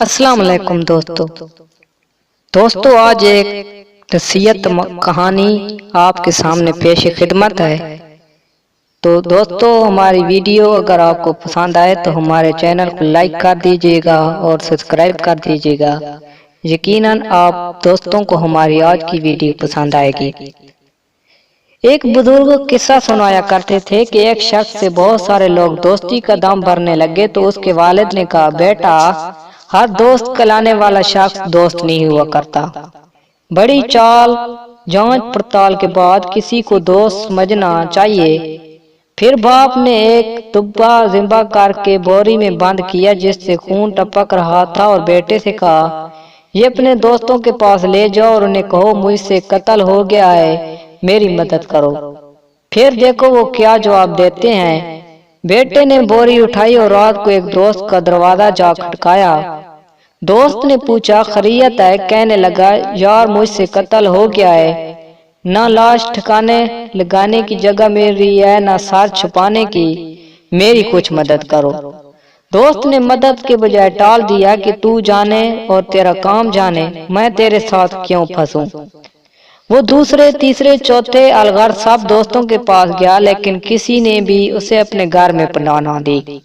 अस्सलाम वालेकुम दोस्तों आज एक नसीहत कहानी आपके सामने पेश खिदमत है। तो दोस्तों हमारी वीडियो अगर आपको पसंद आए तो हमारे चैनल को लाइक कर दीजिएगा और सब्सक्राइब कर दीजिएगा। यकीनन आप दोस्तों को हमारी आज की वीडियो पसंद आएगी। एक बुजुर्ग किस्सा सुनाया करते थे कि एक शख्स से बहुत सारे लोग दोस्ती का दाम भरने लगे तो उसके वालिद ने कहा, बेटा हर दोस्त कहलाने वाला शख्स दोस्त नहीं हुआ करता। बड़ी चाल जांच पड़ताल के बाद किसी को दोस्त समझना चाहिए। फिर बाप ने एक दुब्बा जिम्बा करके बोरी में बंद किया जिससे खून टपक रहा था और बेटे से कहा, ये अपने दोस्तों के पास ले जाओ और उन्हें कहो मुझसे कत्ल हो गया है, मेरी मदद करो। फिर देखो वो क्या जवाब देते हैं। बेटे ने बोरी उठाई और रात को एक दोस्त का दरवाजा जा खटकाया। दोस्त ने पूछा, खैरियत है? कहने लगा, यार मुझसे कत्ल हो गया है, ना लाश ठिकाने लगाने की जगह मेरी है ना सर छुपाने की, मेरी कुछ मदद करो। दोस्त ने मदद के बजाय टाल दिया कि तू जाने और तेरा काम जाने, मैं तेरे साथ क्यों फंसूं। वो दूसरे तीसरे चौथे अलगर सब दोस्तों के पास गया लेकिन किसी ने भी उसे अपने घर में पनाह ना दी।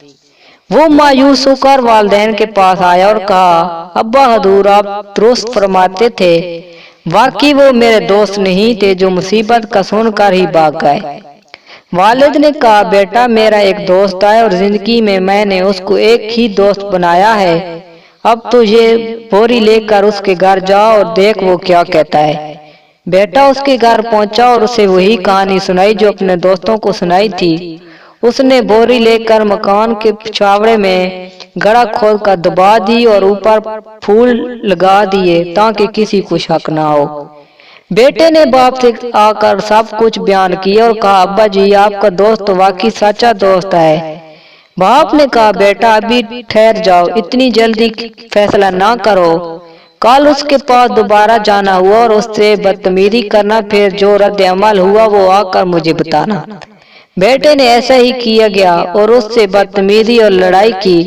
वो मायूस होकर वालिदैन के पास आया और कहा, अब्बा हजूर आप दुरुस्त फरमाते थे, वाकई वो मेरे दोस्त नहीं थे जो मुसीबत का सुनकर ही भाग गए। वालिद ने कहा, बेटा मेरा एक दोस्त है और जिंदगी में मैंने उसको एक ही दोस्त बनाया है। अब तो ये बोरी लेकर उसके घर जाओ और देख वो क्या कहता है। बेटा उसके घर पहुंचा और उसे वही कहानी सुनाई जो अपने दोस्तों को सुनाई थी। उसने बोरी लेकर मकान के पिछवाड़े में गड़ा खोद कर दबा दी और ऊपर फूल लगा दिए ताकि किसी को शक ना हो। बेटे ने बाप से आकर सब कुछ बयान किया और कहा, अब्बा जी आपका दोस्त वाकई सच्चा दोस्त है। बाप ने कहा, बेटा अभी ठहर जाओ, इतनी जल्दी फैसला ना करो। कल उसके पास दोबारा जाना हुआ और उससे बदतमीजी करना, फिर जो रद्द अमल हुआ वो आकर मुझे बताना। बेटे ने ऐसा ही किया गया और उससे बदतमीजी और लड़ाई की।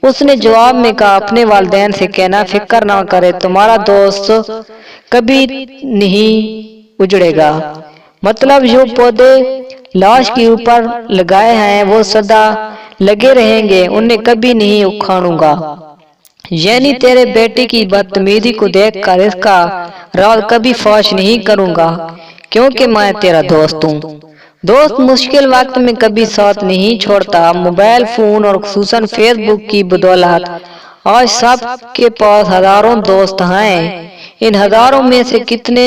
उसने जवाब में कहा, अपने वालिदैन से कहना फिक्र ना करे, तुम्हारा दोस्त कभी नहीं उजड़ेगा। मतलब जो पौधे लाश के ऊपर लगाए हैं वो सदा लगे रहेंगे, उन्हें कभी नहीं उखाड़ूंगा। यानी तेरे बेटे की बदतमीजी को देखकर इसका राज कभी फाश नहीं करूंगा क्योंकि मैं तेरा दोस्त हूँ। दोस्त मुश्किल वक्त में कभी साथ नहीं छोड़ता। मोबाइल फोन और खुसूसन फेसबुक की बदौलत आज सब के पास हजारों दोस्त हैं। इन हजारों में से कितने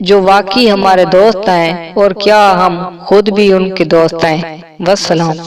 जो वाकई हमारे दोस्त हैं और क्या हम खुद भी उनके दोस्त हैं। वस्सलाम।